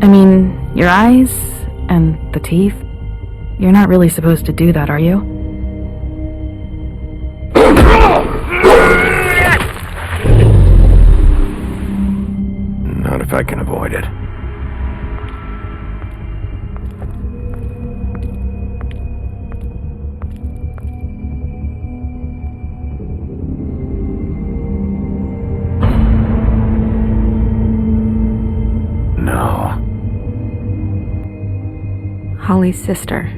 I mean, your eyes and the teeth. You're not really supposed to do that, are you? Not if I can avoid it. No. Holly's sister,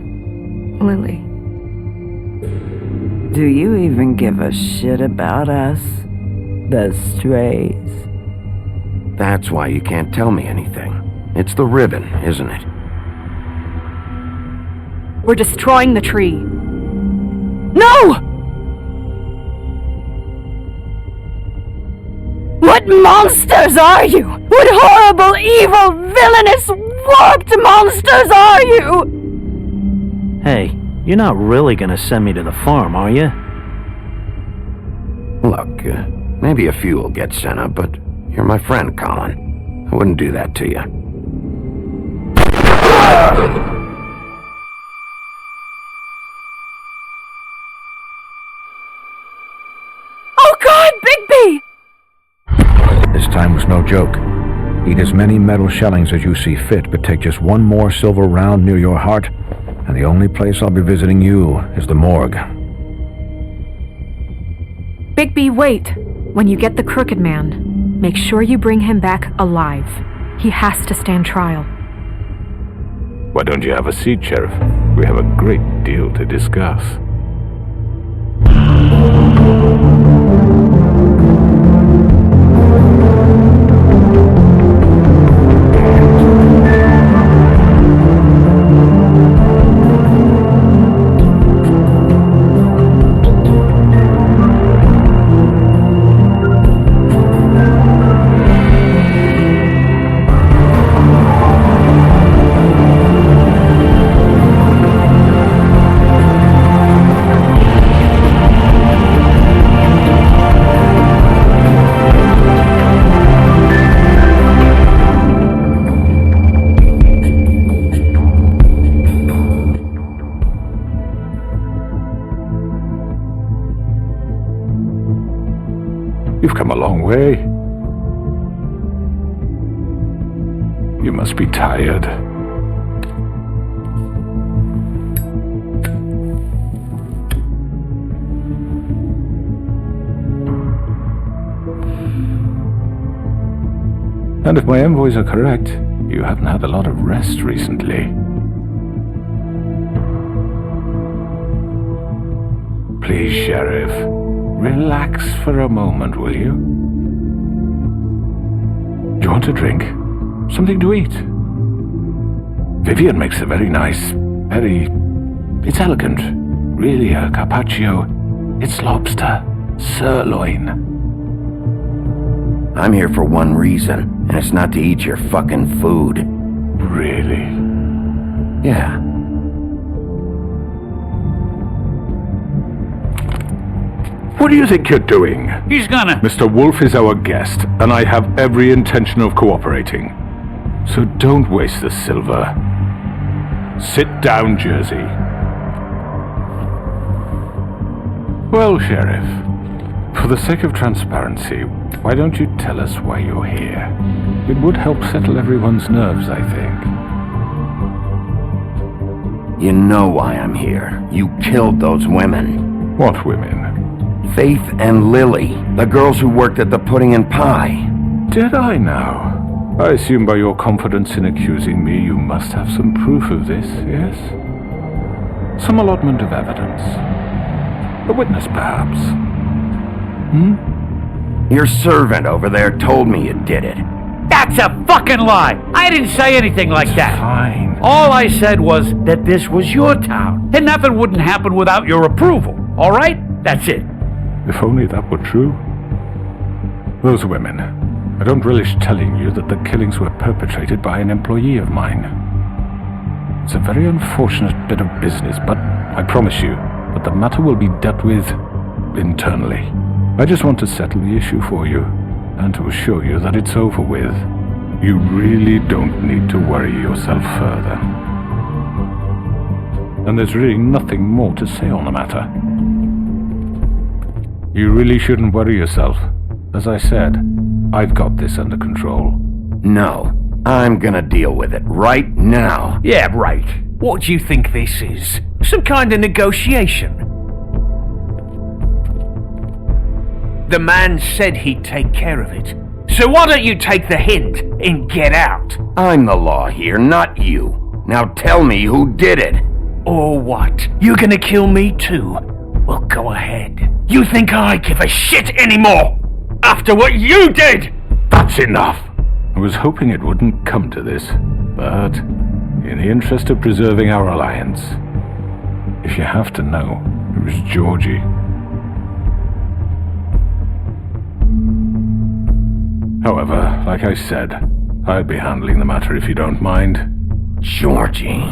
Lily. Do you even give a shit about us? The strays? That's why you can't tell me anything. It's the ribbon, isn't it? We're destroying the tree. No! What monsters are you? What horrible, evil, villainous, warped monsters are you? Hey, you're not really gonna send me to the farm, are you? Look, maybe a few will get sent up, but you're my friend, Colin. I wouldn't do that to you. Oh God, Bigby! This time was no joke. Eat as many metal shellings as you see fit, but take just one more silver round near your heart, and the only place I'll be visiting you is the morgue. Bigby, wait! When you get the Crooked Man, make sure you bring him back alive. He has to stand trial. Why don't you have a seat, Sheriff? We have a great deal to discuss. You've come a long way. You must be tired. And if my envoys are correct, you haven't had a lot of rest recently. Please, Sheriff, relax for a moment, will you? Do you want a drink? Something to eat? Vivian makes a very nice, it's elegant. Really a carpaccio. It's lobster. Sirloin. I'm here for one reason, and it's not to eat your fucking food. Really? Yeah. What do you think you're doing? He's gonna... Mr. Wolf is our guest, and I have every intention of cooperating. So don't waste the silver. Sit down, Jersey. Well, Sheriff, for the sake of transparency, why don't you tell us why you're here? It would help settle everyone's nerves, I think. You know why I'm here. You killed those women. What women? Faith and Lily, the girls who worked at the Pudding and Pie. Did I now? I assume by your confidence in accusing me, you must have some proof of this, yes? Some allotment of evidence. A witness, perhaps? Your servant over there told me you did it. That's a fucking lie! I didn't say anything like that. Fine. All I said was that this was your town, and nothing wouldn't happen without your approval. All right? That's it. If only that were true. Those women. I don't relish telling you that the killings were perpetrated by an employee of mine. It's a very unfortunate bit of business, but I promise you that the matter will be dealt with internally. I just want to settle the issue for you, and to assure you that it's over with. You really don't need to worry yourself further. And there's really nothing more to say on the matter. You really shouldn't worry yourself. As I said, I've got this under control. No, I'm gonna deal with it right now. Yeah, right. What do you think this is? Some kind of negotiation? The man said he'd take care of it. So why don't you take the hint and get out? I'm the law here, not you. Now tell me who did it. Or what? You're gonna kill me too? Well, go ahead. You think I give a shit anymore? After what you did? That's enough! I was hoping it wouldn't come to this, but in the interest of preserving our alliance, if you have to know, it was Georgie. However, like I said, I'll be handling the matter if you don't mind. Georgie.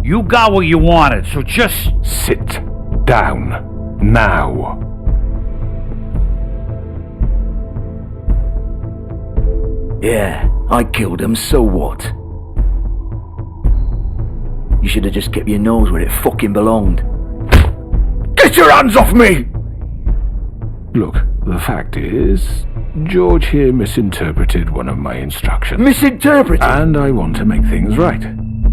You got what you wanted, so just Sit down. Now. Yeah, I killed him, so what? You should have just kept your nose where it fucking belonged. Get your hands off me! Look, the fact is, George here misinterpreted one of my instructions. Misinterpreted? And I want to make things right.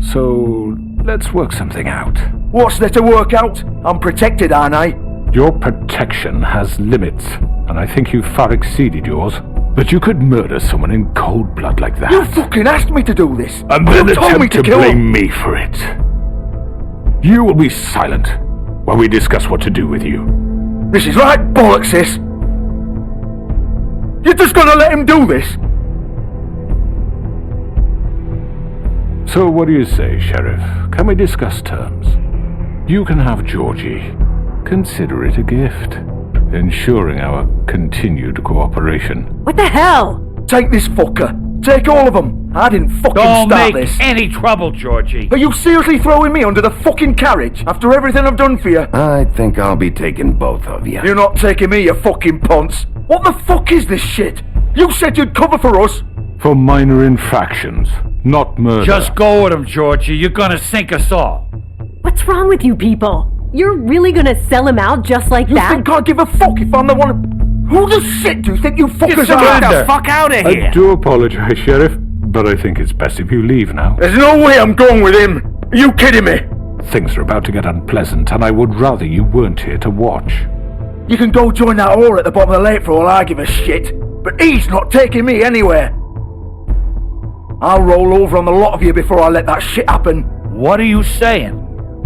So, let's work something out. What's there to work out? I'm protected, aren't I? Your protection has limits, and I think you've far exceeded yours. But you could murder someone in cold blood like that. You fucking asked me to do this! And then You told me attempt to kill him! blame me for it. You will be silent while we discuss what to do with you. This is right bollocks, sis! You're just gonna let him do this? So what do you say, Sheriff? Can we discuss terms? You can have Georgie. Consider it a gift, ensuring our continued cooperation. What the hell? Take this fucker! Take all of them! I didn't fucking don't start make this! any trouble, Georgie. Are you seriously throwing me under the fucking carriage after everything I've done for you? I think I'll be taking both of you. You're not taking me, you fucking ponce! What the fuck is this shit? You said you'd cover for us! For minor infractions, not murder. Just go with him, Georgie. You're gonna sink us all. What's wrong with you people? You're really gonna sell him out just like You that? think I give a fuck if I'm the one? Who the shit do you think you fuckers are? Get the fuck out of here. I do apologize, Sheriff, but I think it's best if you leave now. There's no way I'm going with him! Are you kidding me? Things are about to get unpleasant, and I would rather you weren't here to watch. You can go join that whore at the bottom of the lake for all I give a shit, but he's not taking me anywhere. I'll roll over on the lot of you before I let that shit happen. What are you saying?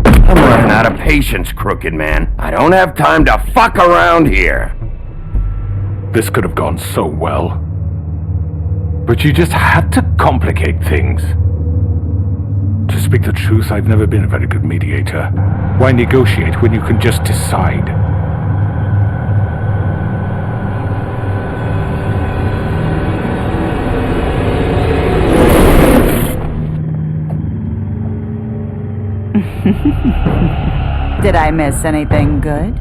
I'm running out of patience, crooked man. I don't have time to fuck around here. This could have gone so well. But you just had to complicate things. To speak the truth, I've never been a very good mediator. Why negotiate when you can just decide? Did I miss anything good?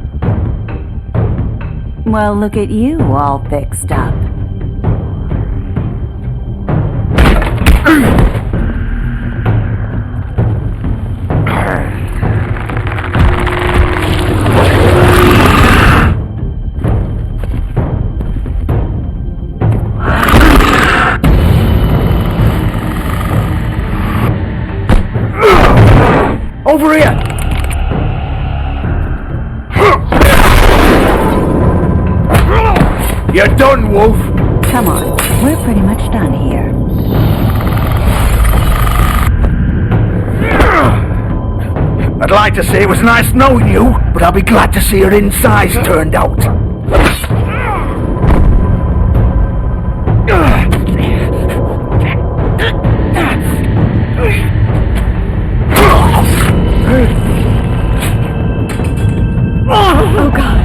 Well, look at you, all fixed up. Over here! You're done, Wolf! Come on. We're pretty much done here. I'd like to say it was nice knowing you, but I'll be glad to see your insides turned out. Oh, God.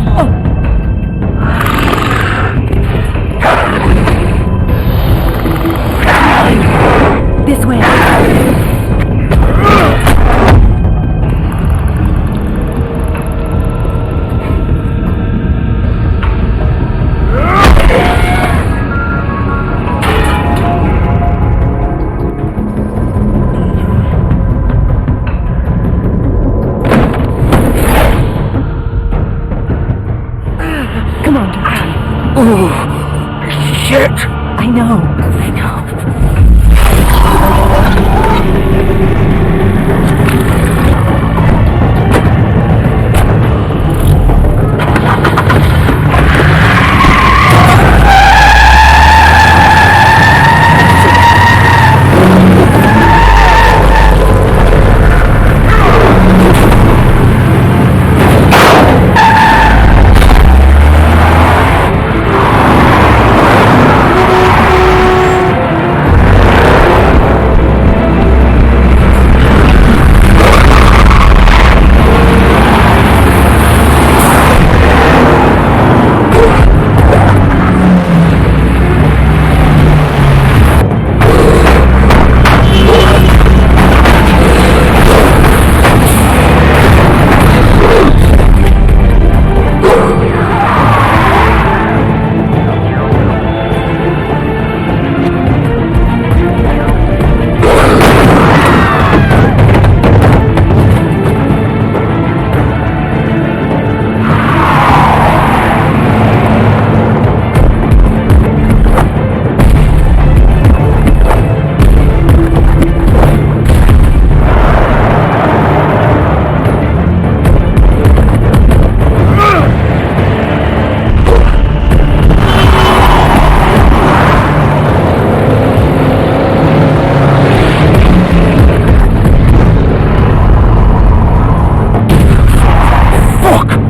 This way. Come on, Doctor. Oh, shit! I know.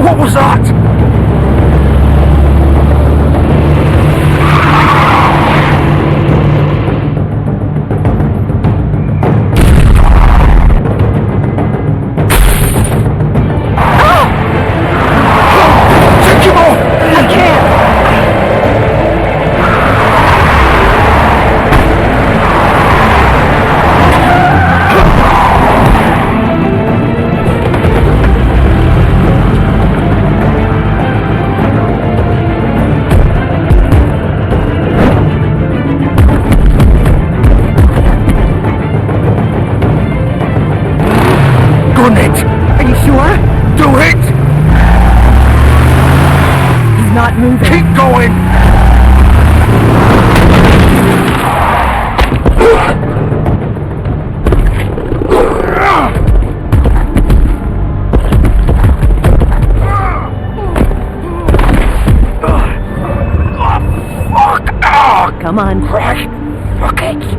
What was that? Take him off! I can't! Gun it! Are you sure? Do it! He's not moving. Keep going! Come on. Christ! Fuck it!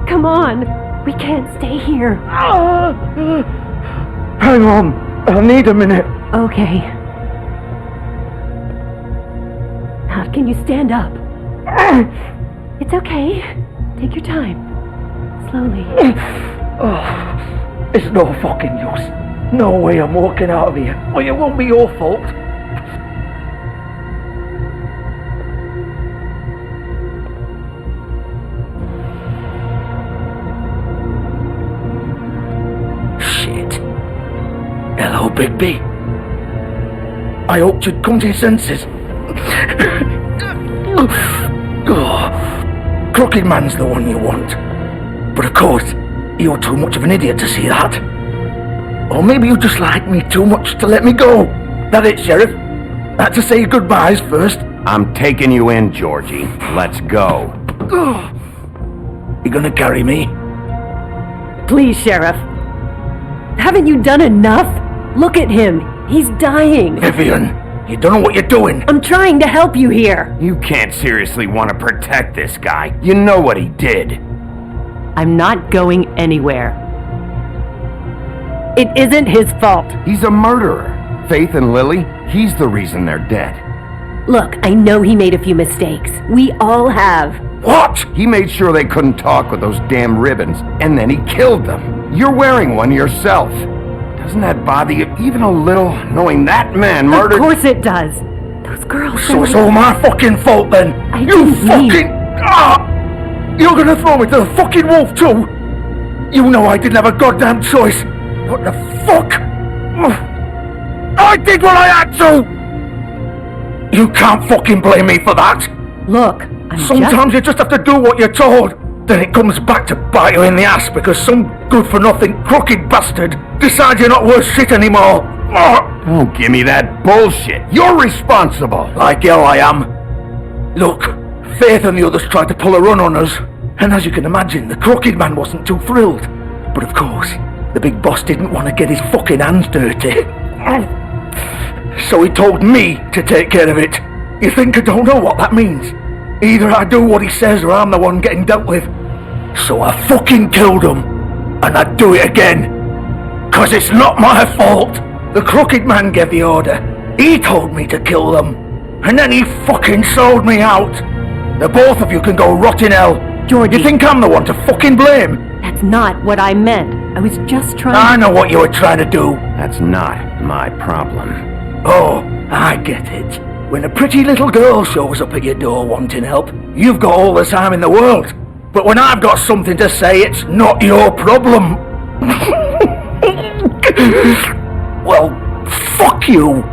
Come on. We can't stay here. Hang on, I'll need a minute. Okay. Now, can you stand up? It's okay. Take your time. Slowly. It's no fucking use. No way I'm walking out of here. Well, it won't be your fault. Shit. Hello, Bigby. I hoped you'd come to your senses. Crooked Man's the one you want. But of course, you're too much of an idiot to see that. Or maybe you just like me too much to let me go. That it, Sheriff? Had to say goodbyes first. I'm taking you in, Georgie. Let's go. You gonna carry me? Please, Sheriff. Haven't you done enough? Look at him. He's dying. Vivian, you don't know what you're doing. I'm trying to help you here. You can't seriously want to protect this guy. You know what he did. I'm not going anywhere. It isn't his fault. He's a murderer. Faith and Lily, he's the reason they're dead. Look, I know he made a few mistakes. We all have. What? He made sure they couldn't talk with those damn ribbons, and then he killed them. You're wearing one yourself. Doesn't that bother you even a little, knowing that man murdered... Of course it does. Those girls... So it's all my fucking fault then. You fucking... You're gonna throw me to the fucking wolf too? You know I didn't have a goddamn choice. What the fuck? I did what I had to! You can't fucking blame me for that. Look, Sometimes you just have to do what you're told. Then it comes back to bite you in the ass because some good-for-nothing crooked bastard decides you're not worth shit anymore. Don't give me that bullshit. You're responsible. Like hell I am. Look, Faith and the others tried to pull a run on us. And as you can imagine, the Crooked Man wasn't too thrilled. But of course, the big boss didn't want to get his fucking hands dirty. So he told me to take care of it. You think I don't know what that means? Either I do what he says or I'm the one getting dealt with. So I fucking killed him. And I'd do it again. 'Cause it's not my fault. The Crooked Man gave the order. He told me to kill them. And then he fucking sold me out. The both of you can go rot in hell. Georgie. You think I'm the one to fucking blame? That's not what I meant. I was just trying... I know what you were trying to do. That's not my problem. Oh, I get it. When a pretty little girl shows up at your door wanting help, you've got all the time in the world. But when I've got something to say, it's not your problem. Well, fuck you.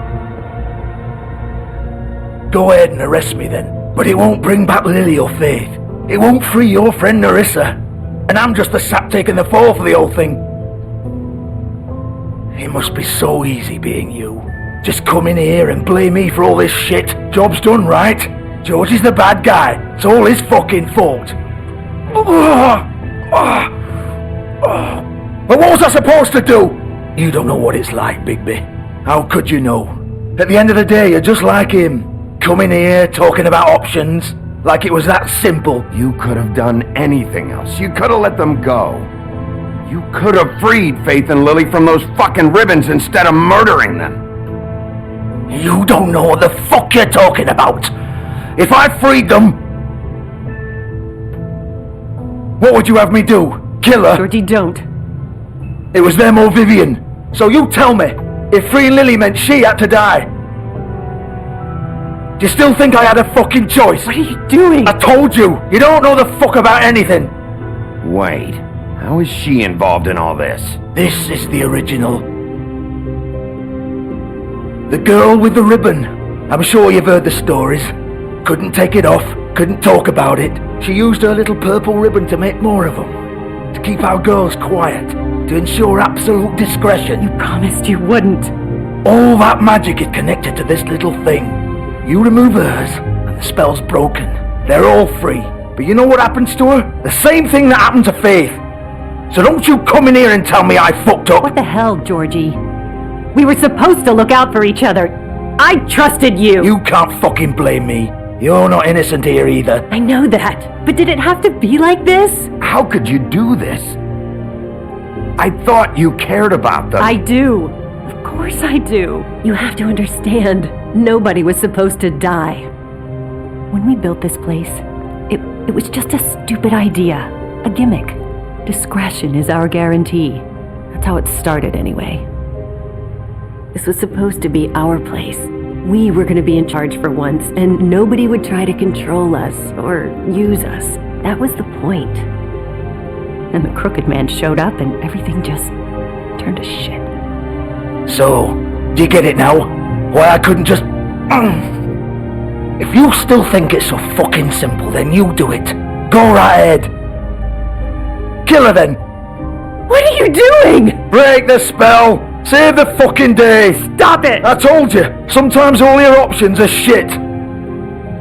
Go ahead and arrest me then. But it won't bring back Lily or Faith. It won't free your friend Nerissa. And I'm just the sap taking the fall for the whole thing. It must be so easy being you. Just come in here and blame me for all this shit. Job's done, right? George is the bad guy. It's all his fucking fault. But what was I supposed to do? You don't know what it's like, Bigby. How could you know? At the end of the day, you're just like him. Coming here, talking about options. Like it was that simple. You could have done anything else. You could have let them go. You could have freed Faith and Lily from those fucking ribbons instead of murdering them. You don't know what the fuck you're talking about. If I freed them... What would you have me do? Kill her? Georgie, don't. It was them or Vivian. So you tell me, if freeing Lily meant she had to die. Do you still think I had a fucking choice? What are you doing? I told you, you don't know the fuck about anything. Wait, how is she involved in all this? This is the original. The girl with the ribbon. I'm sure you've heard the stories. Couldn't take it off, couldn't talk about it. She used her little purple ribbon to make more of them. To keep our girls quiet. To ensure absolute discretion. You promised you wouldn't. All that magic is connected to this little thing. You remove hers, and the spell's broken. They're all free. But you know what happens to her? The same thing that happened to Faith. So don't you come in here and tell me I fucked up. What the hell, Georgie? We were supposed to look out for each other. I trusted you. You can't fucking blame me. You're not innocent here either. I know that. But did it have to be like this? How could you do this? I thought you cared about them. I do. Of course I do. You have to understand. Nobody was supposed to die. When we built this place, it was just a stupid idea. A gimmick. Discretion is our guarantee. That's how it started anyway. This was supposed to be our place. We were going to be in charge for once, and nobody would try to control us or use us. That was the point. And the Crooked Man showed up, and everything just turned to shit. So, do you get it now? Why I couldn't just... If you still think it's so fucking simple, then you do it. Go right ahead. Kill her then. What are you doing? Break the spell. Save the fucking day. Stop it! I told you. Sometimes all your options are shit.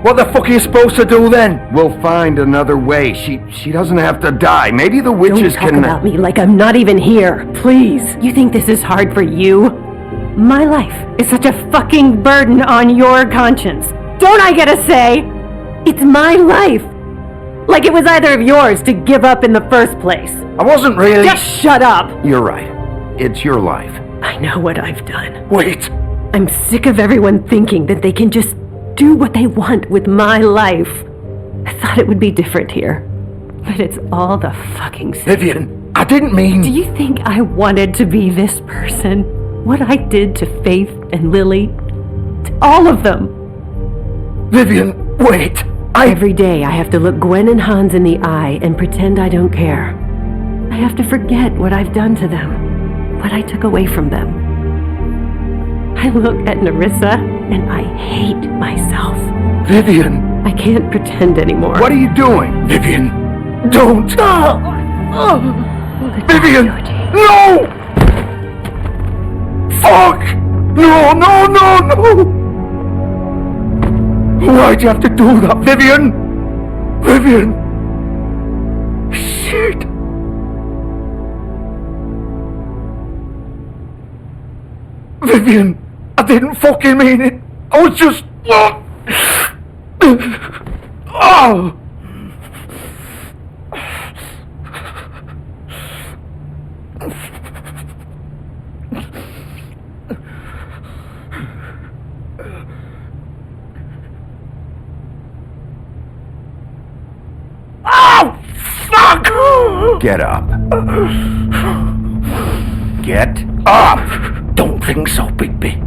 What the fuck are you supposed to do then? We'll find another way. She doesn't have to die. Maybe the witches Don't talk can... about me like I'm not even here. Please. You think this is hard for you? My life is such a fucking burden on your conscience. Don't I get a say? It's my life. Like it was either of yours to give up in the first place. I wasn't really... Just shut up. You're right. It's your life. I know what I've done. Wait. I'm sick of everyone thinking that they can just do what they want with my life. I thought it would be different here. But it's all the fucking same. Vivian, I didn't mean... Do you think I wanted to be this person? What I did to Faith and Lily? To all of them. Vivian, wait. Every day I have to look Gwen and Hans in the eye and pretend I don't care. I have to forget what I've done to them, what I took away from them. I look at Nerissa and I hate myself. Vivian. I can't pretend anymore. What are you doing? Vivian, don't. Vivian, Georgie. no! Fuck! No! Why'd you have to do that, Vivian? Vivian! Shit! Vivian, I didn't fucking mean it. I was just... Oh! Oh! Fuck! Get up. Get up! Don't think so, Bigby.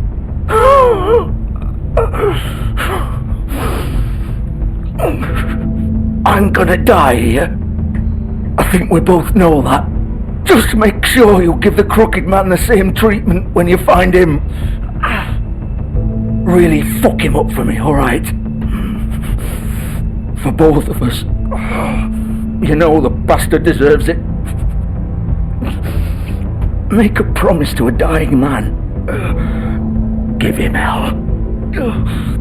I'm gonna die here. I think we both know that. Just make sure you give the crooked man the same treatment when you find him. Really fuck him up for me, alright? For both of us. You know the bastard deserves it. Make a promise to a dying man. Give him hell.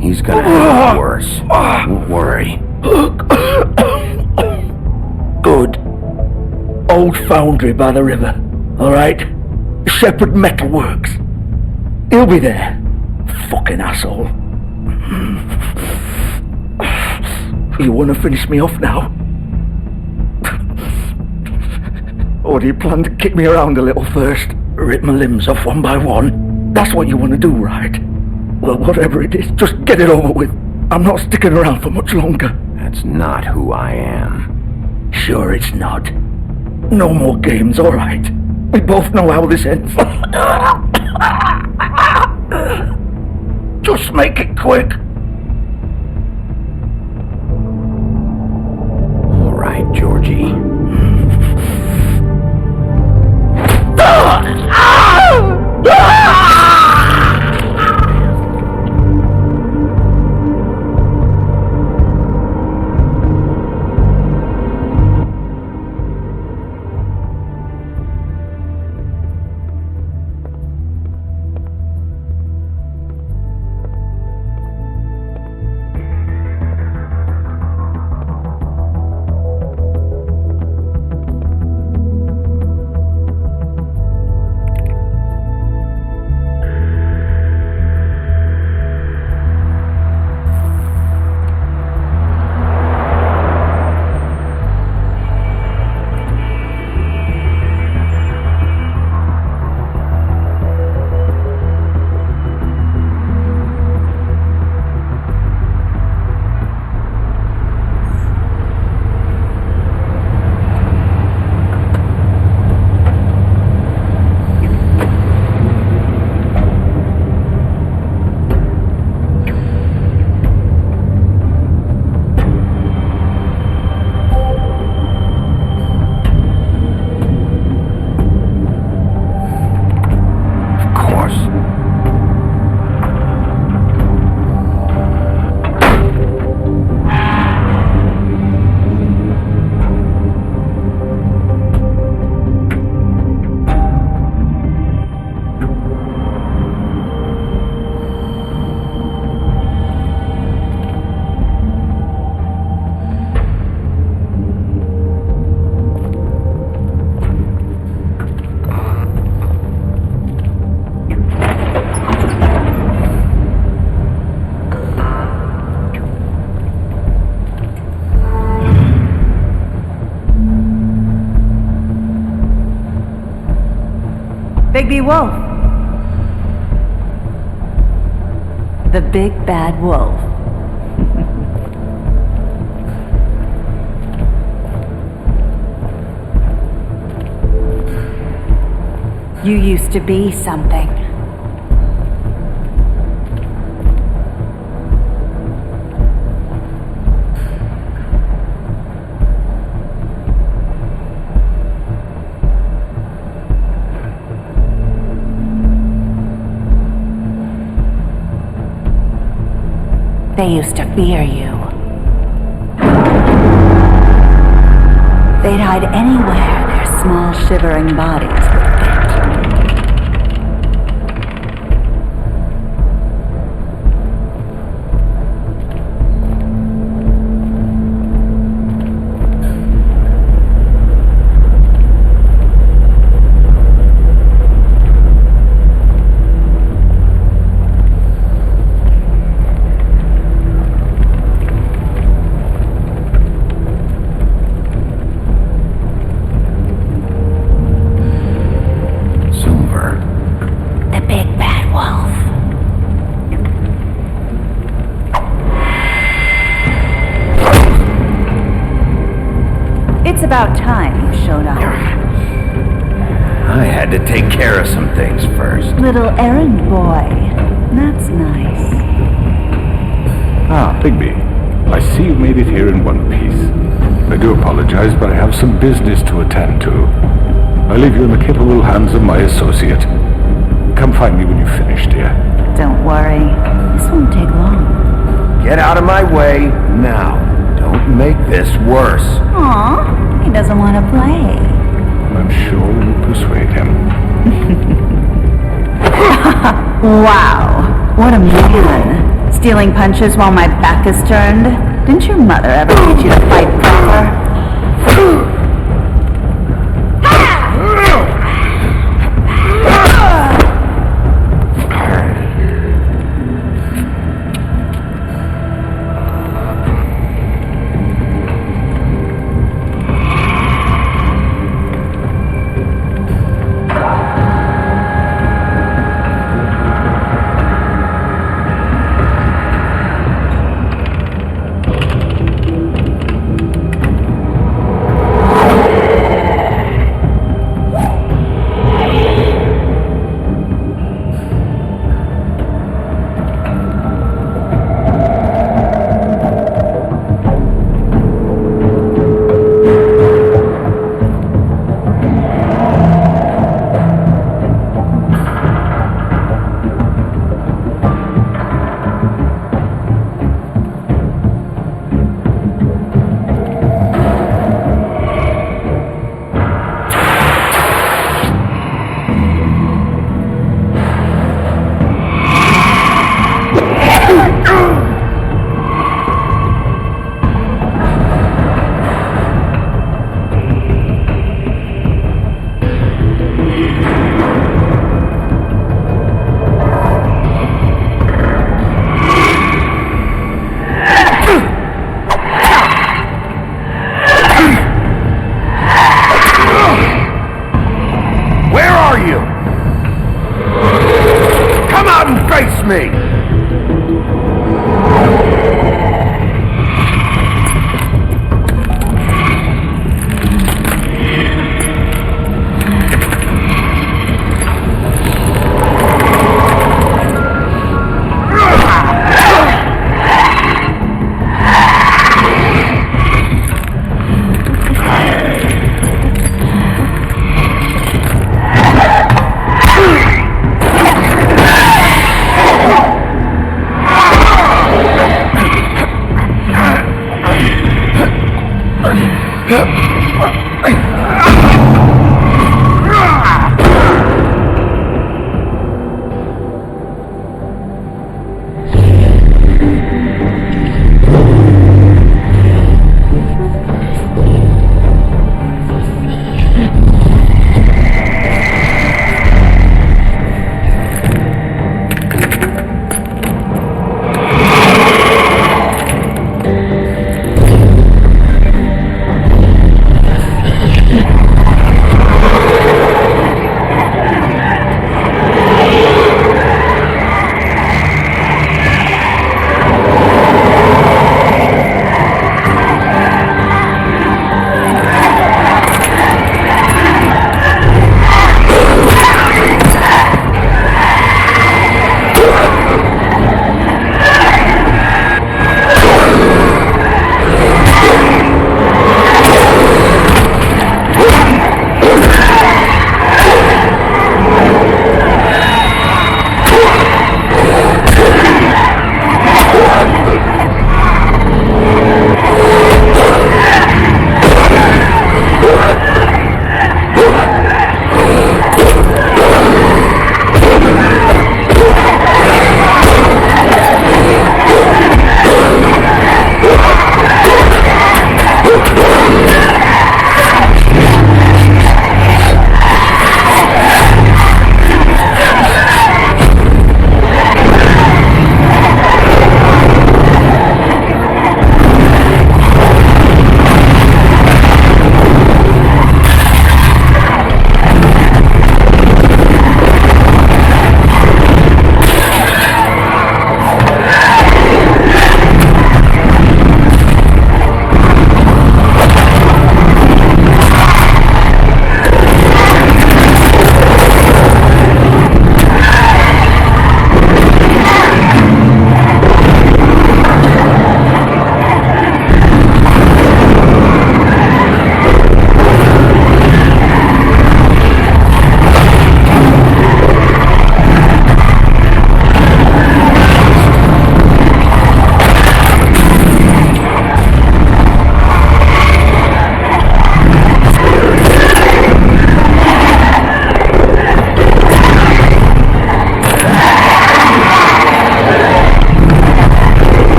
He's gonna have it worse. Don't worry. Good. Old foundry by the river. Alright? Shepherd Metalworks. He'll be there. Fucking asshole. You wanna finish me off now? Or do you plan to kick me around a little first? Rip my limbs off one by one? That's what you want to do, right? Well, whatever it is, just get it over with. I'm not sticking around for much longer. That's not who I am. Sure it's not. No more games, alright? We both know how this ends. Just make it quick. All right, Georgie. Bigby Wolf. The big bad wolf. You used to be something. They used to fear you. They'd hide anywhere their small shivering bodies would fit. It's about time you showed up. I had to take care of some things first. Little errand boy. That's nice. Ah, Bigby. I see you made it here in one piece. I do apologize, but I have some business to attend to. I leave you in the capable hands of my associate. Come find me when you've finished, dear. Don't worry. This won't take long. Get out of my way now. Don't make this worse. Aw, he doesn't want to play. I'm sure you'll persuade him. Wow, what a man. Stealing punches while my back is turned? Didn't your mother ever teach you to fight proper? Me!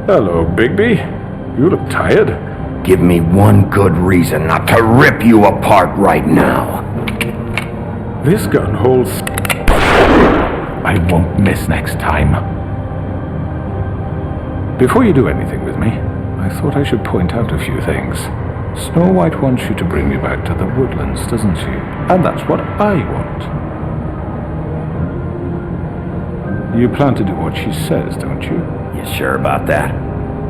Hello, Bigby. You look tired. Give me one good reason not to rip you apart right now. This gun holds... I won't miss next time. Before you do anything with me, I thought I should point out a few things. Snow White wants you to bring me back to the woodlands, doesn't she? And that's what I want. You plan to do what she says, don't you? You sure about that?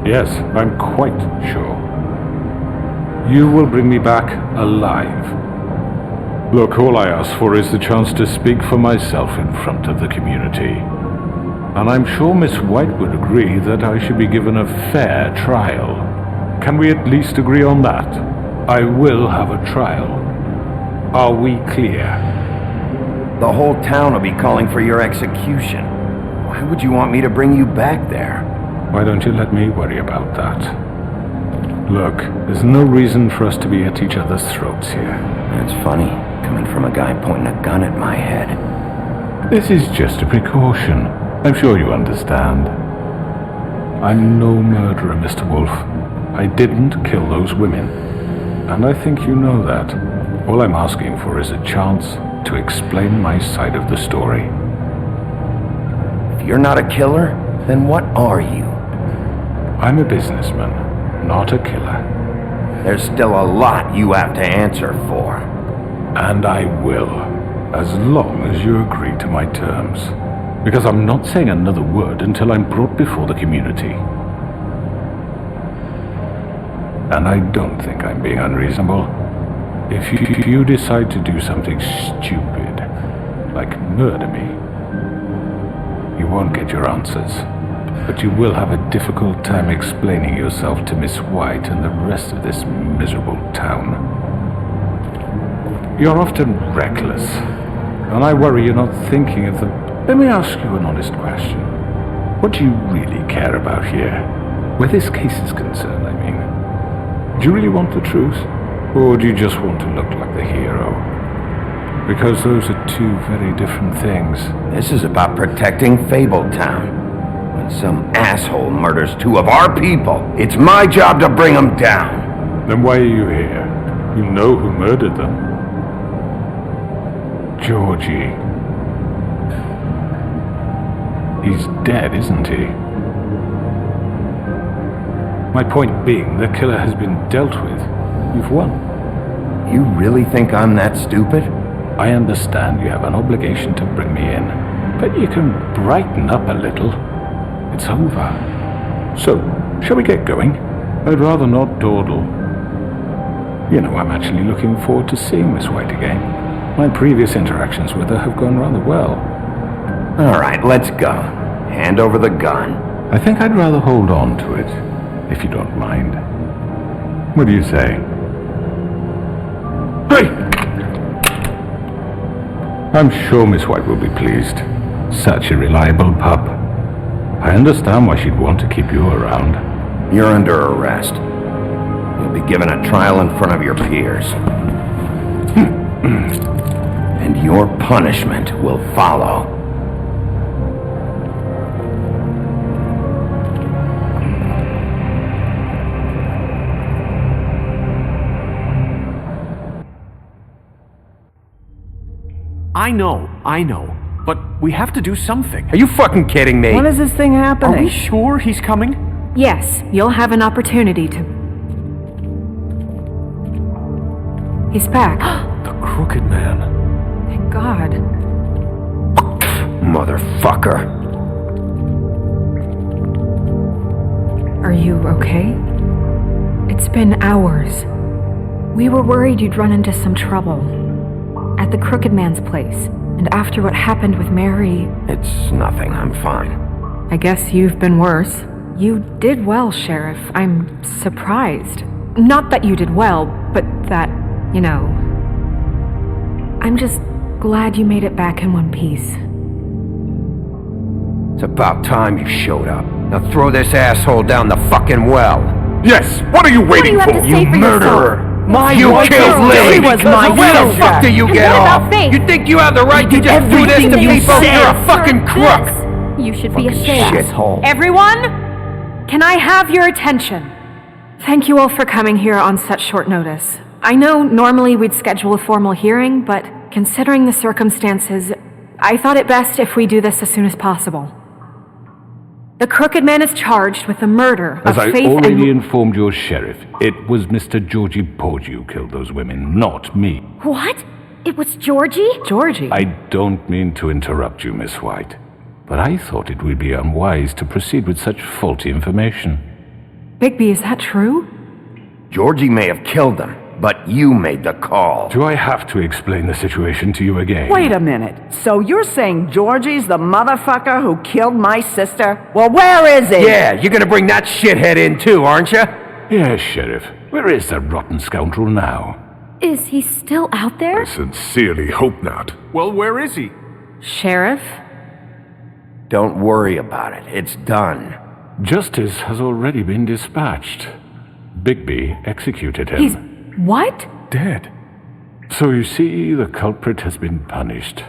Yes, I'm quite sure. You will bring me back alive. Look, all I ask for is the chance to speak for myself in front of the community. And I'm sure Miss White would agree that I should be given a fair trial. Can we at least agree on that? I will have a trial. Are we clear? The whole town will be calling for your execution. Why would you want me to bring you back there? Why don't you let me worry about that? Look, there's no reason for us to be at each other's throats here. That's funny, coming from a guy pointing a gun at my head. This is just a precaution. I'm sure you understand. I'm no murderer, Mr. Wolf. I didn't kill those women. And I think you know that. All I'm asking for is a chance to explain my side of the story. If you're not a killer, then what are you? I'm a businessman, not a killer. There's still a lot you have to answer for. And I will, as long as you agree to my terms. Because I'm not saying another word until I'm brought before the community. And I don't think I'm being unreasonable. If you decide to do something stupid, like murder me, you won't get your answers. But you will have a difficult time explaining yourself to Miss White and the rest of this miserable town. You're often reckless, and I worry you're not thinking of the... Let me ask you an honest question. What do you really care about here? Where this case is concerned, I mean. Do you really want the truth? Or do you just want to look like the hero? Because those are two very different things. This is about protecting Fabletown. When some asshole murders two of our people, it's my job to bring them down. Then why are you here? You know who murdered them. Georgie. He's dead, isn't he? My point being, the killer has been dealt with. You've won. You really think I'm that stupid? I understand you have an obligation to bring me in, but you can brighten up a little. It's over. So, shall we get going? I'd rather not dawdle. You know, I'm actually looking forward to seeing Miss White again. My previous interactions with her have gone rather well. All right, let's go. Hand over the gun. I think I'd rather hold on to it, if you don't mind. What do you say? Hey! I'm sure Miss White will be pleased. Such a reliable pup. I understand why she'd want to keep you around. You're under arrest. You'll be given a trial in front of your peers. And your punishment will follow. I know. But we have to do something. Are you fucking kidding me? When is this thing happening? Are we sure he's coming? Yes, you'll have an opportunity to... He's back. The Crooked Man. Thank God. Motherfucker. Are you okay? It's been hours. We were worried you'd run into some trouble. At the Crooked Man's place. And after what happened with Mary... It's nothing, I'm fine. I guess you've been worse. You did well, Sheriff. I'm surprised. Not that you did well, but that, you know... I'm just glad you made it back in one piece. It's about time you showed up. Now throw this asshole down the fucking well. Yes! What are you waiting for? You murderer! You killed Lily! Where the fuck do you get off? You think you have the right to just do this to people? You're a fucking crook! You should be ashamed. Shithole. Everyone, Can I have your attention? Thank you all for coming here on such short notice. I know normally we'd schedule a formal hearing, but considering the circumstances, I thought it best if we do this as soon as possible. The Crooked Man is charged with the murder of As I Faith already informed your sheriff, it was Mr. Georgie Porgy who killed those women, not me. What? It was Georgie? Georgie? I don't mean to interrupt you, Miss White, but I thought it would be unwise to proceed with such faulty information. Bigby, is that true? Georgie may have killed them, but you made the call. Do I have to explain the situation to you again? Wait a minute. So you're saying Georgie's the motherfucker who killed my sister? Well, where is he? Yeah, you're gonna bring that shithead in too, aren't you? Yes, Sheriff. Where is that rotten scoundrel now? Is he still out there? I sincerely hope not. Well, where is he? Sheriff? Don't worry about it. It's done. Justice has already been dispatched. Bigby executed him. He's... what? Dead. So you see, the culprit has been punished.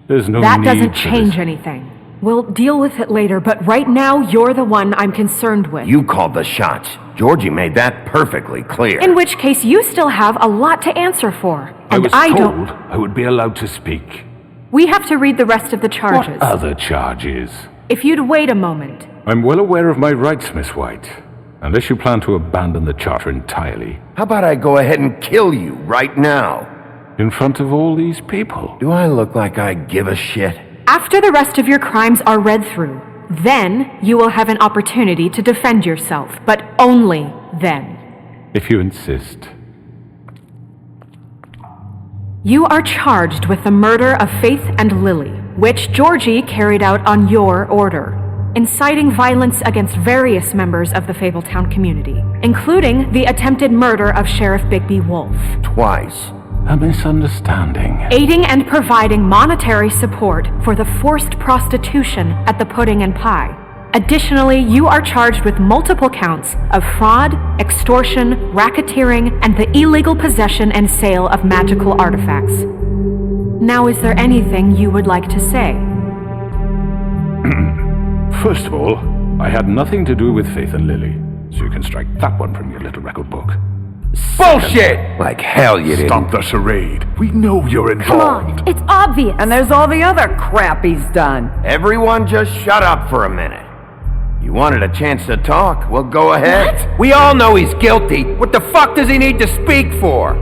There's no That need doesn't for change this. anything. We'll deal with it later, but right now you're the one I'm concerned with. You called the shots. Georgie made that perfectly clear. In which case you still have a lot to answer for. I And was I told don't... I would be allowed to speak. We have to read the rest of the charges. What other charges? If you'd wait a moment. I'm well aware of my rights, Miss White. Unless you plan to abandon the charter entirely. How about I go ahead and kill you right now? In front of all these people. Do I look like I give a shit? After the rest of your crimes are read through, then you will have an opportunity to defend yourself, but only then. If you insist. You are charged with the murder of Faith and Lily, which Georgie carried out on your order, inciting violence against various members of the Fabletown community, including the attempted murder of Sheriff Bigby Wolf. Twice. A misunderstanding. Aiding and providing monetary support for the forced prostitution at the Pudding and Pie. Additionally, you are charged with multiple counts of fraud, extortion, racketeering, and the illegal possession and sale of magical artifacts. Now, is there anything you would like to say? First of all, I had nothing to do with Faith and Lily, so you can strike that one from your little record book. Bullshit! Like hell you didn't. Stop the charade. We know you're Come involved. on, it's obvious. And there's all the other crap he's done. Everyone just shut up for a minute. You wanted a chance to talk? Well, go ahead. What? We all know he's guilty. What the fuck does he need to speak for?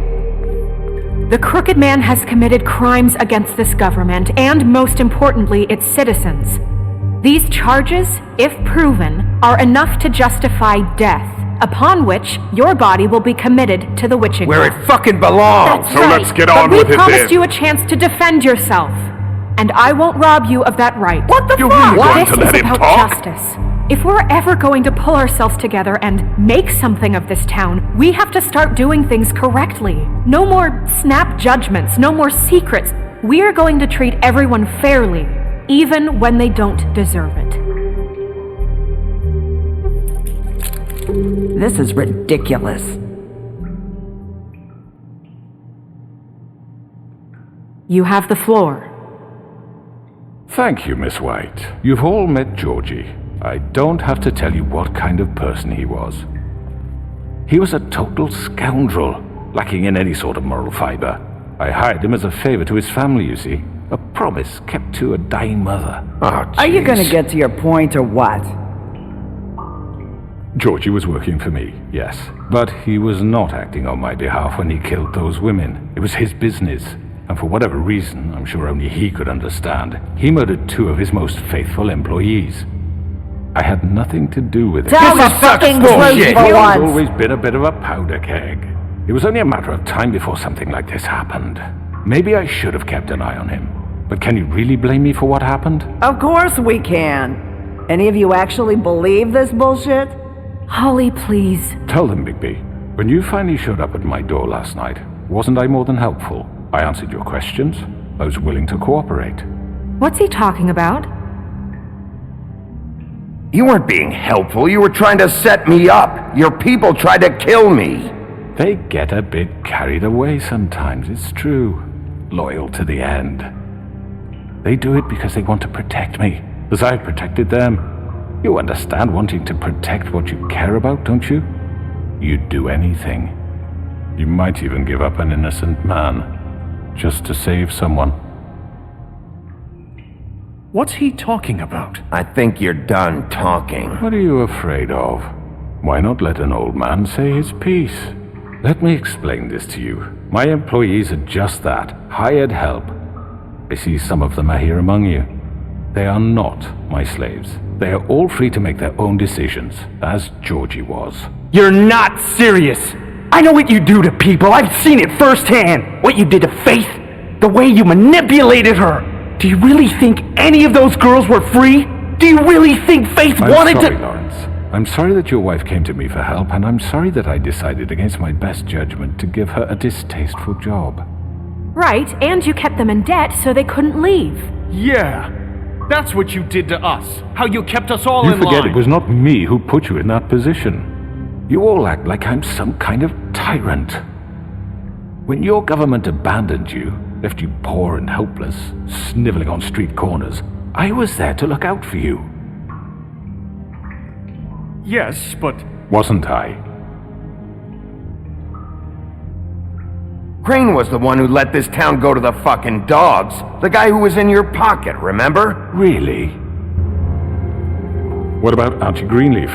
The Crooked Man has committed crimes against this government and, most importantly, its citizens. These charges, if proven, are enough to justify death, upon which your body will be committed to the witching Where well. it fucking belongs. That's right. Let's get But on we with it promised then. you a chance to defend yourself, and I won't rob you of that right. What the You're fuck? really going This to let is him about talk? justice. If we're ever going to pull ourselves together and make something of this town, we have to start doing things correctly. No more snap judgments, no more secrets. We are going to treat everyone fairly, even when they don't deserve it. This is ridiculous. You have the floor. Thank you, Miss White. You've all met Georgie. I don't have to tell you what kind of person he was. He was a total scoundrel, lacking in any sort of moral fiber. I hired him as a favor to his family, you see. A promise kept to a dying mother. Oh, Are you jeez. gonna get to your point or what? Georgie was working for me, yes. But he was not acting on my behalf when he killed those women. It was his business. And for whatever reason, I'm sure only he could understand, he murdered 2 of his most faithful employees. I had nothing to do with it. Tell This the is such fucking bullshit. truth for He's once. always been a bit of a powder keg. It was only a matter of time before something like this happened. Maybe I should have kept an eye on him. But can you really blame me for what happened? Of course we can. Any of you actually believe this bullshit? Holly, please. Tell them, Bigby. When you finally showed up at my door last night, wasn't I more than helpful? I answered your questions. I was willing to cooperate. What's he talking about? You weren't being helpful. You were trying to set me up. Your people tried to kill me. They get a bit carried away sometimes, it's true. Loyal to the end. They do it because they want to protect me, as I protected them. You understand wanting to protect what you care about, don't you? You'd do anything. You might even give up an innocent man, just to save someone. What's he talking about? I think you're done talking. What are you afraid of? Why not let an old man say his piece? Let me explain this to you. My employees are just that, hired help. I see some of them are here among you. They are not my slaves. They are all free to make their own decisions, as Georgie was. You're not serious! I know what you do to people. I've seen it firsthand. What you did to Faith. The way you manipulated her. Do you really think any of those girls were free? Do you really think Faith wanted I'm sorry, to— Lawrence. I'm sorry that your wife came to me for help, and I'm sorry that I decided against my best judgment to give her a distasteful job. Right, and you kept them in debt so they couldn't leave. Yeah. That's what you did to us. How you kept us all You in forget line. it was not me who put you in that position. You all act like I'm some kind of tyrant. When your government abandoned you, left you poor and helpless, sniveling on street corners, I was there to look out for you. Yes, but... Wasn't I? Crane was the one who let this town go to the fucking dogs. The guy who was in your pocket, remember? Really? What about Auntie Greenleaf?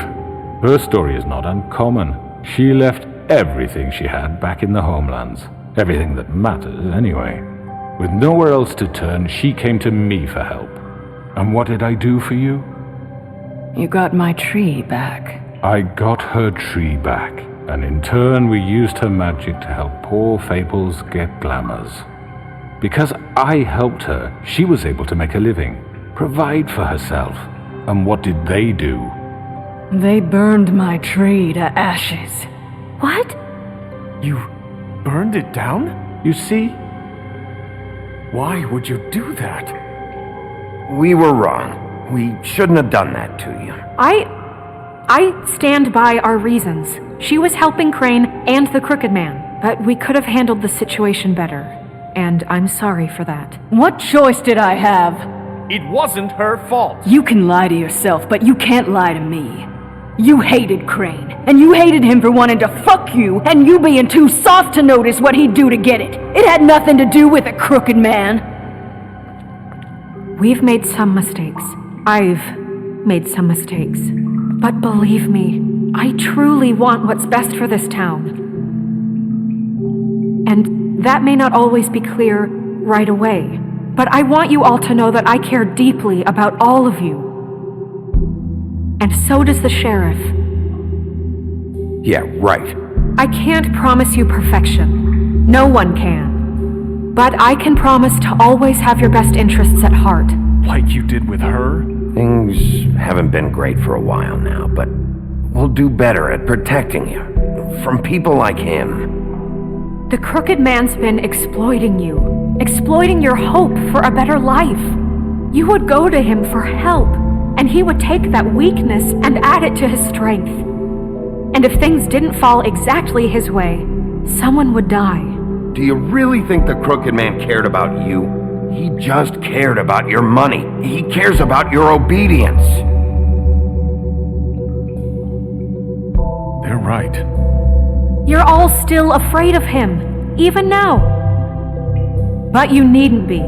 Her story is not uncommon. She left everything she had back in the homelands. Everything that matters, anyway. With nowhere else to turn, she came to me for help. And what did I do for you? You got my tree back. I got her tree back, and in turn we used her magic to help poor Fables get glamours. Because I helped her, she was able to make a living, provide for herself. And what did they do? They burned my tree to ashes. What? You burned it down? You see? Why would you do that? We were wrong. We shouldn't have done that to you. I stand by our reasons. She was helping Crane and the Crooked Man, but we could have handled the situation better. And I'm sorry for that. What choice did I have? It wasn't her fault. You can lie to yourself, but you can't lie to me. You hated Crane, and you hated him for wanting to fuck you, and you being too soft to notice what he'd do to get it. It had nothing to do with a crooked man. We've made some mistakes. I've made some mistakes. But believe me, I truly want what's best for this town. And that may not always be clear right away, but I want you all to know that I care deeply about all of you. And so does the sheriff. Yeah, right. I can't promise you perfection. No one can. But I can promise to always have your best interests at heart. Like you did with her? Things haven't been great for a while now, but we'll do better at protecting you from people like him. The Crooked Man's been exploiting you, exploiting your hope for a better life. You would go to him for help, and he would take that weakness and add it to his strength. And if things didn't fall exactly his way, someone would die. Do you really think the Crooked Man cared about you? He just cared about your money. He cares about your obedience. They're right. You're all still afraid of him, even now. But you needn't be.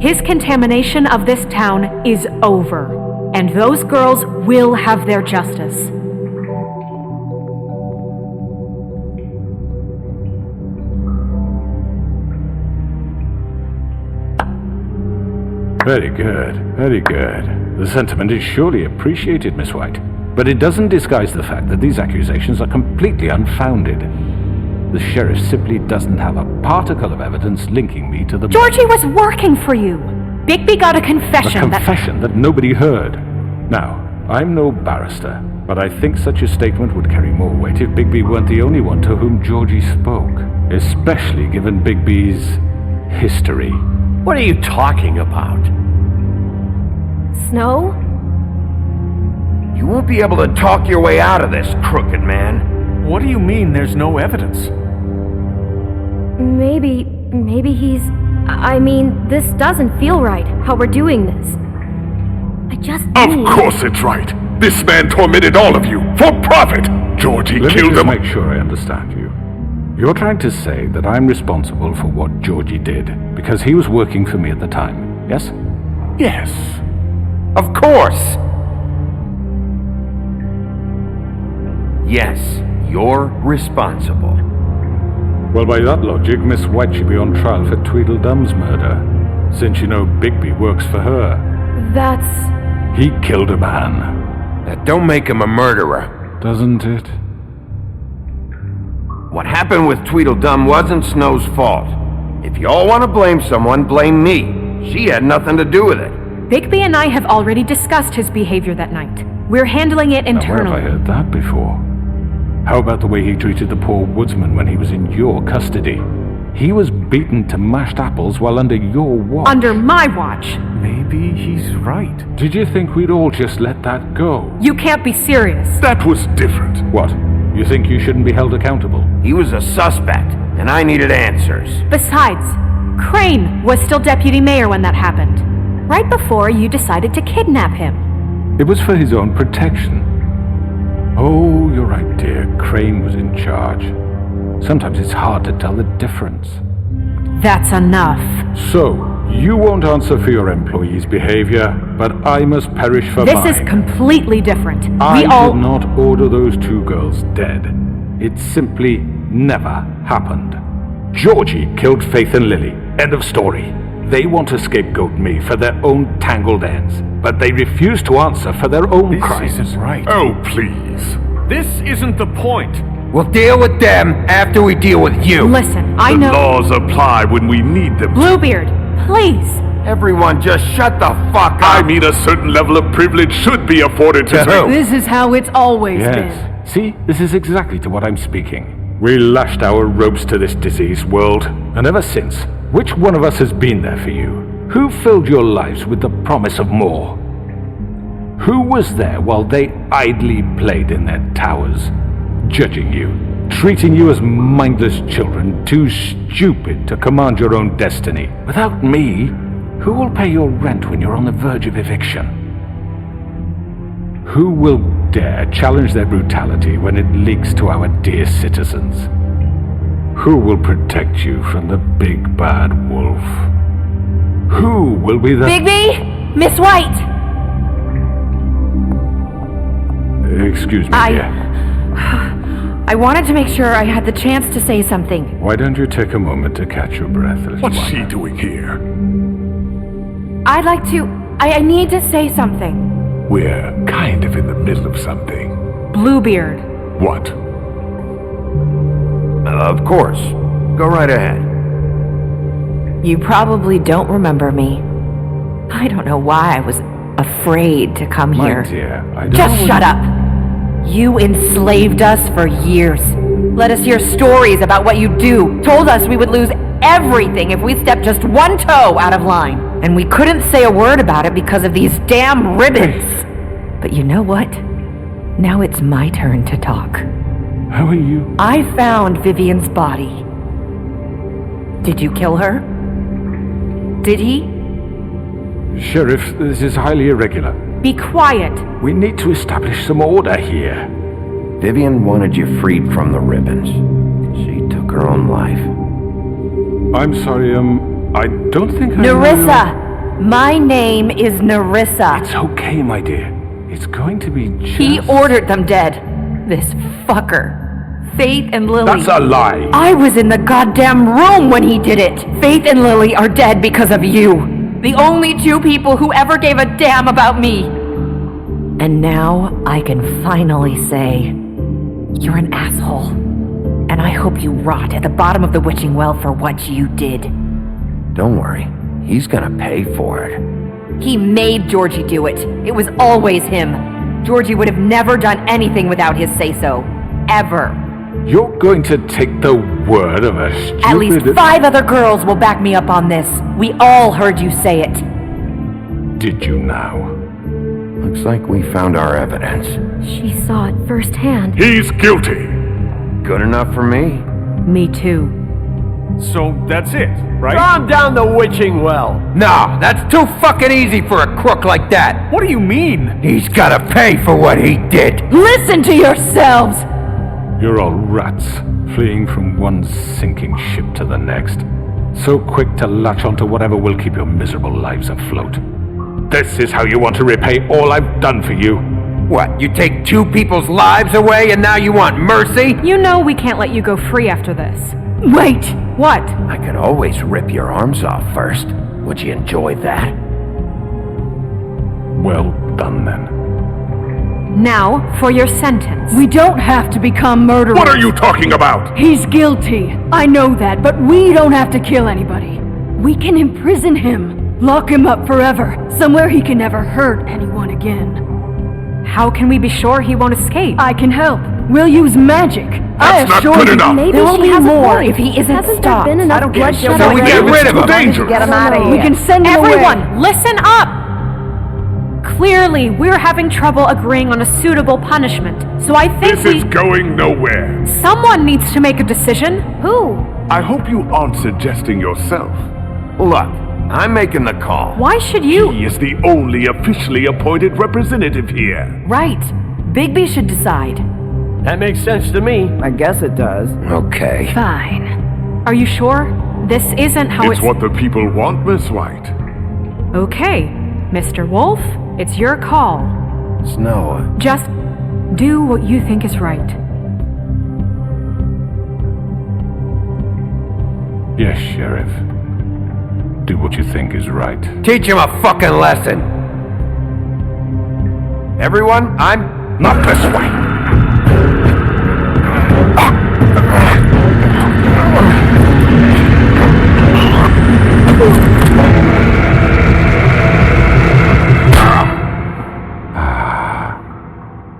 His contamination of this town is over, and those girls will have their justice. Very good, very good. The sentiment is surely appreciated, Miss White. But it doesn't disguise the fact that these accusations are completely unfounded. The sheriff simply doesn't have a particle of evidence linking me to the... Georgie was working for you. Bigby got a confession that nobody heard. Now, I'm no barrister, but I think such a statement would carry more weight if Bigby weren't the only one to whom Georgie spoke. Especially given Bigby's history. What are you talking about? Snow? You won't be able to talk your way out of this, Crooked Man. What do you mean there's no evidence? Maybe he's... I mean, this doesn't feel right, how we're doing this. I just Of course it's right. This man tormented all of you, for profit! Georgie Let me killed just him. make sure I understand you. You're trying to say that I'm responsible for what Georgie did, because he was working for me at the time, yes? Yes. Of course! Yes, you're responsible. Well, by that logic, Miss White should be on trial for Tweedledum's murder, since you know Bigby works for her. That's... He killed a man. That don't make him a murderer. Doesn't it? What happened with Tweedledum wasn't Snow's fault. If you all want to blame someone, blame me. She had nothing to do with it. Bigby and I have already discussed his behavior that night. We're handling it Now, where have internally. I heard that before? How about the way he treated the poor woodsman when he was in your custody? He was beaten to mashed apples while under your watch. Under my watch. Maybe he's right. Did you think we'd all just let that go? You can't be serious. That was different. What? You think you shouldn't be held accountable? He was a suspect, and I needed answers. Besides, Crane was still deputy mayor when that happened. Right before you decided to kidnap him. It was for his own protection. Oh, you're right, dear. Crane was in charge. Sometimes it's hard to tell the difference. That's enough. So, you won't answer for your employees' behavior, but I must perish for This mine. is completely different. I We all... did not order those two girls dead. It simply never happened. Georgie killed Faith and Lily. End of story. They want to scapegoat me for their own tangled ends, but they refuse to answer for their own crimes. This isn't right. Oh, please. This isn't the point. We'll deal with them after we deal with you. Listen, I The know... laws apply when we need them. Bluebeard, please. Everyone just shut the fuck up. I mean, a certain level of privilege should be afforded to who? This is how it's always been. Yes. See, this is exactly to what I'm speaking. We lashed our ropes to this diseased world, and ever since, which one of us has been there for you? Who filled your lives with the promise of more? Who was there while they idly played in their towers, judging you, treating you as mindless children, too stupid to command your own destiny? Without me, who will pay your rent when you're on the verge of eviction? Who will dare challenge their brutality when it leaks to our dear citizens? Who will protect you from the big bad wolf? Who will be the... Bigby! Miss White! Excuse me, dear. I wanted to make sure I had the chance to say something. Why don't you take a moment to catch your breath, little What's one? she doing here? I'd like to... I need to say something. We're kind of in the middle of something. Bluebeard. What? Of course. Go right ahead. You probably don't remember me. I don't know why I was afraid to come My here. dear, I don't... Just shut up! You enslaved us for years. Let us hear stories about what you do. Told us we would lose everything if we stepped just one toe out of line. And we couldn't say a word about it because of these damn ribbons. But you know what? Now it's my turn to talk. How are you? I found Vivian's body. Did you kill her? Did he? Sheriff, this is highly irregular. Be quiet. We need to establish some order here. Vivian wanted you freed from the ribbons. She took her own life. I'm sorry, I don't think I Nerissa! My name is Nerissa. It's okay, my dear. It's going to be just... He ordered them dead. This fucker. Faith and Lily. That's a lie! I was in the goddamn room when he did it. Faith and Lily are dead because of you. The only two people who ever gave a damn about me. And now I can finally say, you're an asshole. And I hope you rot at the bottom of the witching well for what you did. Don't worry. He's gonna pay for it. He made Georgie do it. It was always him. Georgie would have never done anything without his say-so. Ever. You're going to take the word of a stupid... At least 5 other girls will back me up on this. We all heard you say it. Did you now? Looks like we found our evidence. She saw it firsthand. He's guilty. Good enough for me. Me too. So that's it, right? Calm down the witching well. No, that's too fucking easy for a crook like that. What do you mean? He's gotta pay for what he did. Listen to yourselves! You're all rats, fleeing from one sinking ship to the next. So quick to latch onto whatever will keep your miserable lives afloat. This is how you want to repay all I've done for you. What, you take two people's lives away and now you want mercy? You know we can't let you go free after this. Wait! What? I could always rip your arms off first. Would you enjoy that? Well done then. Now, for your sentence. We don't have to become murderers. What are you talking about? He's guilty. I know that, but we don't have to kill anybody. We can imprison him. Lock him up forever. Somewhere he can never hurt anyone again. How can we be sure he won't escape? I can help. We'll use magic. That's not good enough. Maybe there will he be has a more point. if he isn't Hasn't stopped. there been enough I don't get bloodshed So we get already? rid of him. Dangerous. Get him out of here. We can send him Everyone, away. listen up! Clearly, we're having trouble agreeing on a suitable punishment, so I think This is going nowhere. someone needs to make a decision. Who? I hope you aren't suggesting yourself. Look, I'm making the call. Why should you? He is the only officially appointed representative here. Right. Bigby should decide. That makes sense to me. I guess it does. Okay. Fine. Are you sure? This isn't how It's what the people want, Miss White. Okay, Mr. Wolf, it's your call. Snow. Just do what you think is right. Yes, Sheriff. Do what you think is right. Teach him a fucking lesson. Everyone, I'm Not this way.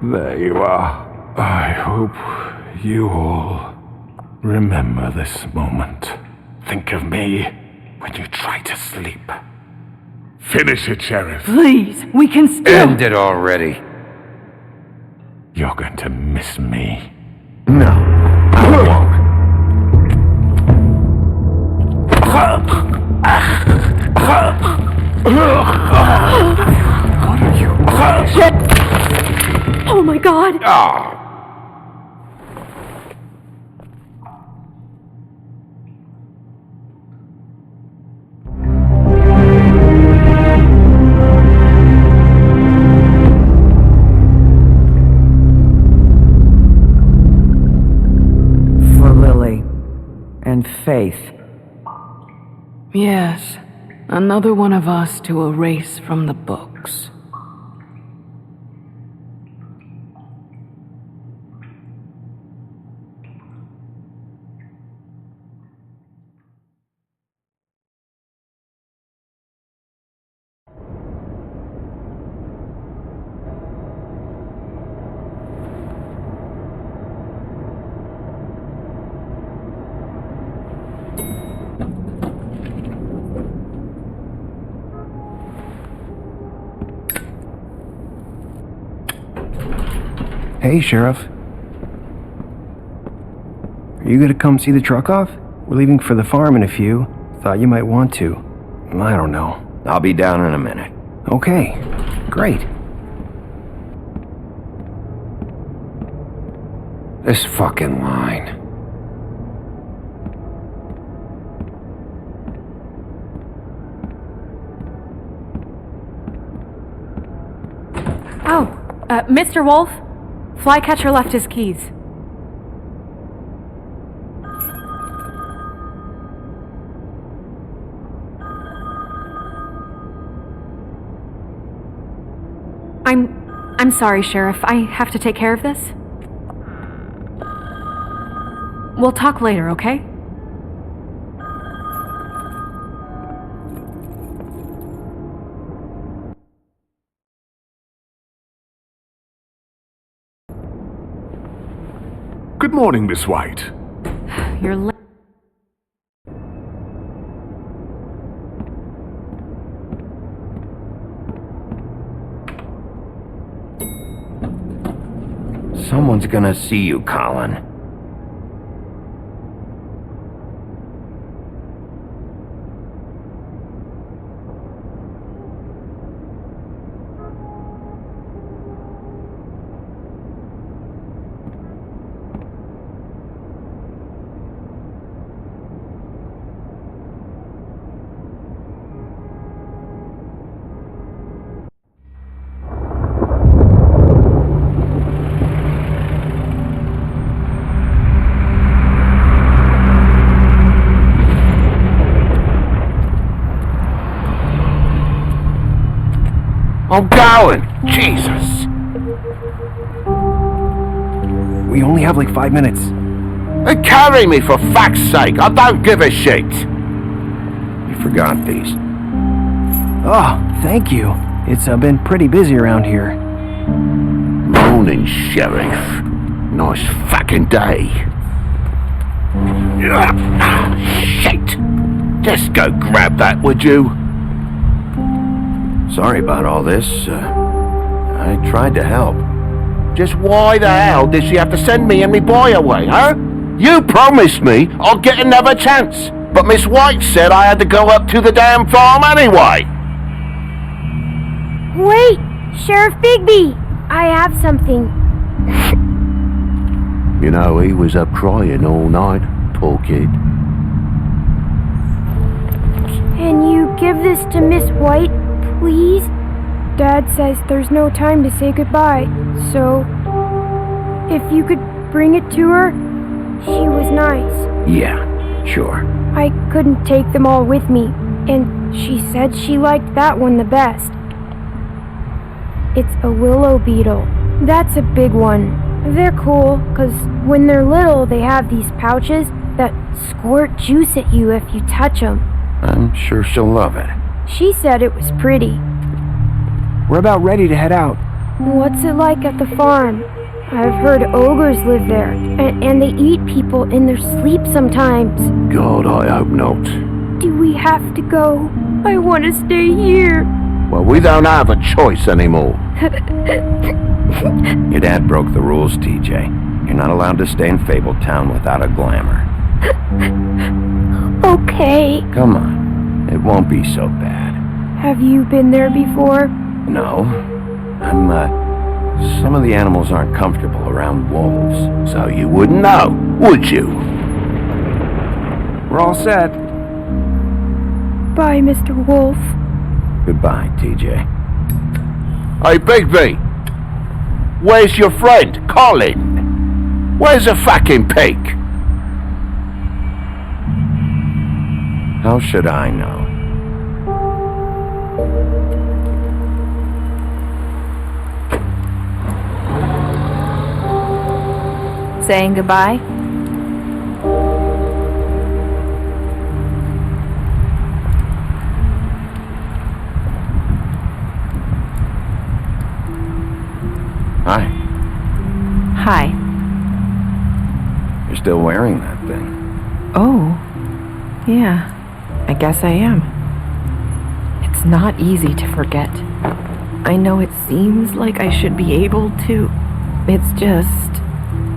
There you are. I hope you all remember this moment. Think of me when you try to sleep. Finish it, Sheriff. Please, we can still... End it already. You're going to miss me. No, I won't. What are you? Oh my god! Oh. For Lily. And Faith. Yes, another one of us to erase from the books. Hey, Sheriff. Are you gonna come see the truck off? We're leaving for the farm in a few. Thought you might want to. I don't know. I'll be down in a minute. Okay, great. This fucking line. Oh, Mr. Wolf, Flycatcher left his keys. I'm sorry, Sheriff. I have to take care of this. We'll talk later, okay? Good morning, Miss White. You're late. Someone's gonna see you, Colin. I'm going! Jesus! We only have like 5 minutes. Carry me for fuck's sake! I don't give a shit! You forgot these. Oh, thank you. It's been pretty busy around here. Morning, Sheriff. Nice fucking day. Shit! Just go grab that, would you? Sorry about all this. I tried to help. Just why the hell did she have to send me and me boy away, huh? You promised me I'll get another chance, but Miss White said I had to go up to the damn farm anyway. Wait! Sheriff Bigby! I have something. You know, he was up crying all night, poor kid. Can you give this to Miss White, please? Dad says there's no time to say goodbye, so if you could bring it to her, she was nice. Yeah, sure. I couldn't take them all with me, and she said she liked that one the best. It's a willow beetle. That's a big one. They're cool, 'cause when they're little, they have these pouches that squirt juice at you if you touch them. I'm sure she'll love it. She said it was pretty. We're about ready to head out. What's it like at the farm? I've heard ogres live there, and they eat people in their sleep sometimes. God, I hope not. Do we have to go? I want to stay here. Well, we don't have a choice anymore. Your dad broke the rules, TJ. You're not allowed to stay in Fabletown without a glamour. Okay. Come on. It won't be so bad. Have you been there before? No. Some of the animals aren't comfortable around wolves. So you wouldn't know, would you? We're all set. Bye, Mr. Wolf. Goodbye, TJ. Hey, Bigby! Where's your friend, Colin? Where's the fucking pig? How should I know? Saying goodbye? Hi. Hi. You're still wearing that thing. Oh, yeah. I guess I am. It's not easy to forget. I know it seems like I should be able to. It's just...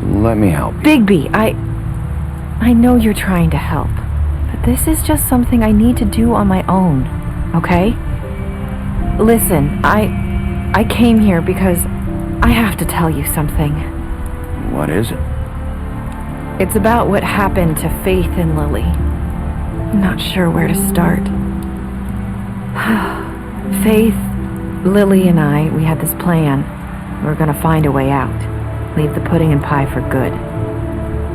Let me help you. Bigby, I know you're trying to help, but this is just something I need to do on my own, okay? Listen, I came here because I have to tell you something. What is it? It's about what happened to Faith and Lily. I'm not sure where to start. Faith, Lily, and I, we had this plan. We were gonna find a way out. Leave the pudding and pie for good.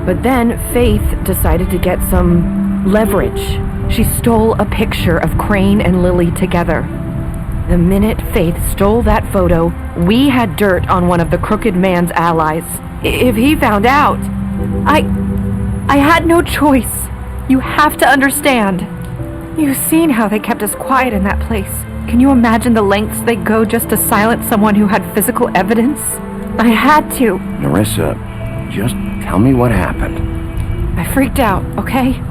But then Faith decided to get some leverage. She stole a picture of Crane and Lily together. The minute Faith stole that photo, we had dirt on one of the crooked man's allies. If he found out, I had no choice. You have to understand. You've seen how they kept us quiet in that place. Can you imagine the lengths they go just to silence someone who had physical evidence? I had to. Nerissa, just tell me what happened. I freaked out, okay?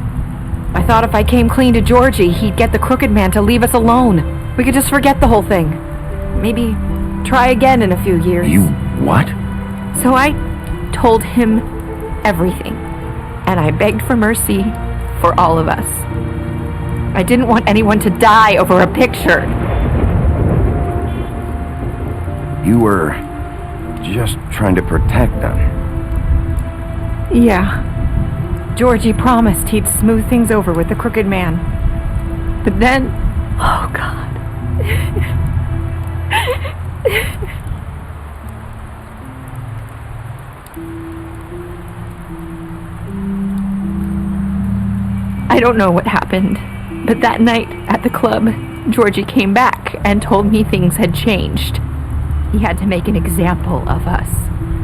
I thought if I came clean to Georgie, he'd get the crooked man to leave us alone. We could just forget the whole thing. Maybe try again in a few years. You what? So I told him everything. And I begged for mercy for all of us. I didn't want anyone to die over a picture. You were just trying to protect them. Yeah. Georgie promised he'd smooth things over with the crooked man. But then... Oh, God. I don't know what happened, but that night at the club, Georgie came back and told me things had changed. He had to make an example of us.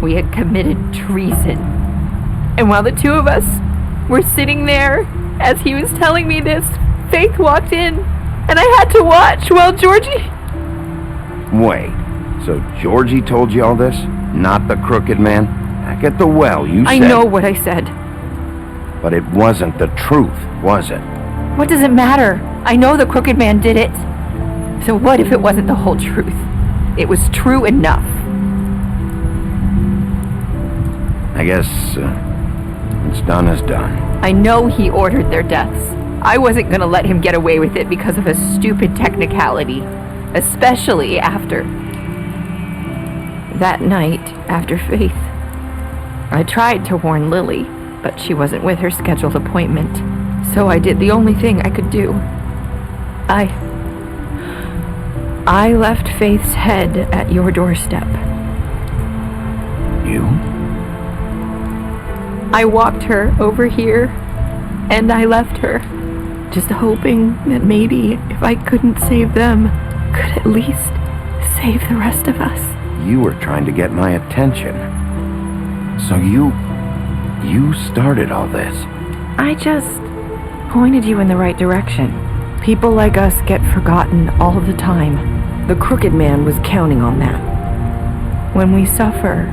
We had committed treason. And while the two of us were sitting there, as he was telling me this, Faith walked in, and I had to watch while Georgie... Wait, so Georgie told you all this? Not the crooked man? Back at the well, you said... I know what I said. But it wasn't the truth, was it? What does it matter? I know the crooked man did it. So what if it wasn't the whole truth? It was true enough. I guess, what's done is done. I know he ordered their deaths. I wasn't gonna let him get away with it because of a stupid technicality. Especially after... that night, after Faith. I tried to warn Lily, but she wasn't with her scheduled appointment. So I did the only thing I could do. I left Faith's head at your doorstep. You? I walked her over here, and I left her, just hoping that maybe if I couldn't save them, could at least save the rest of us. You were trying to get my attention. So you started all this. I just pointed you in the right direction. People like us get forgotten all the time. The crooked man was counting on that. When we suffer,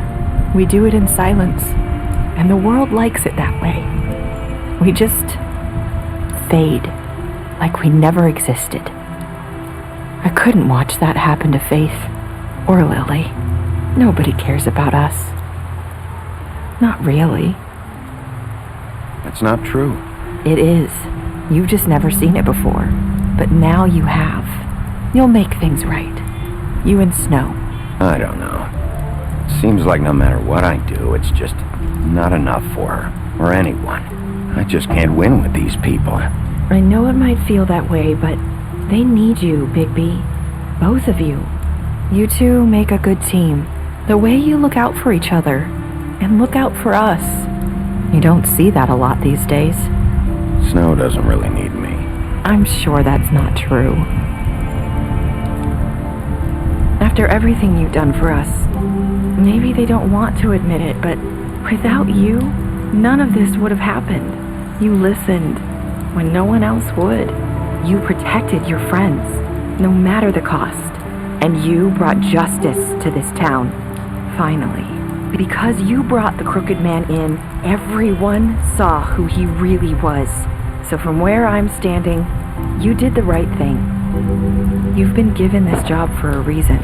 we do it in silence, and the world likes it that way. We just fade, like we never existed. I couldn't watch that happen to Faith, or Lily. Nobody cares about us. Not really. That's not true. It is. You've just never seen it before. But now you have. You'll make things right. You and Snow. I don't know. Seems like no matter what I do, it's just not enough for her, or anyone. I just can't win with these people. I know it might feel that way, but they need you, Bigby. Both of you. You two make a good team. The way you look out for each other, and look out for us. You don't see that a lot these days. Snow doesn't really need me. I'm sure that's not true. After everything you've done for us, maybe they don't want to admit it, but without you, none of this would have happened. You listened when no one else would. You protected your friends, no matter the cost. And you brought justice to this town, finally. Because you brought the crooked man in, everyone saw who he really was. So from where I'm standing, you did the right thing. You've been given this job for a reason.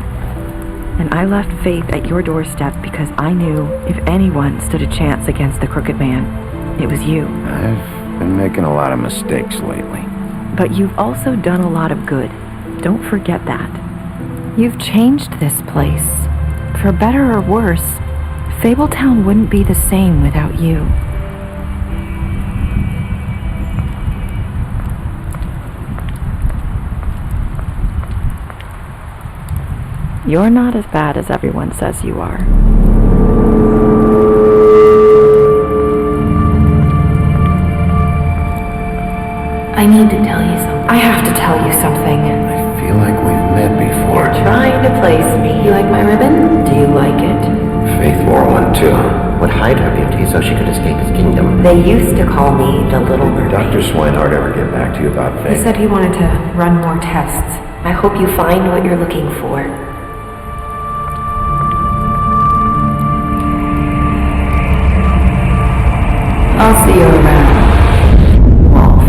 And I left Faith at your doorstep because I knew if anyone stood a chance against the crooked man, it was you. I've been making a lot of mistakes lately. But you've also done a lot of good. Don't forget that. You've changed this place. For better or worse, Fabletown wouldn't be the same without you. You're not as bad as everyone says you are. I need to tell you something. I have to tell you something. I feel like we've met before. You're trying to place me. You like my ribbon? Do you like it? Faith wore one too. Would hide her beauty so she could escape his kingdom. They used to call me the Little Did Mermaid. Dr. Swinehart ever get back to you about He Faith? said he wanted to run more tests. I hope you find what you're looking for. I'll see you around, Wolf.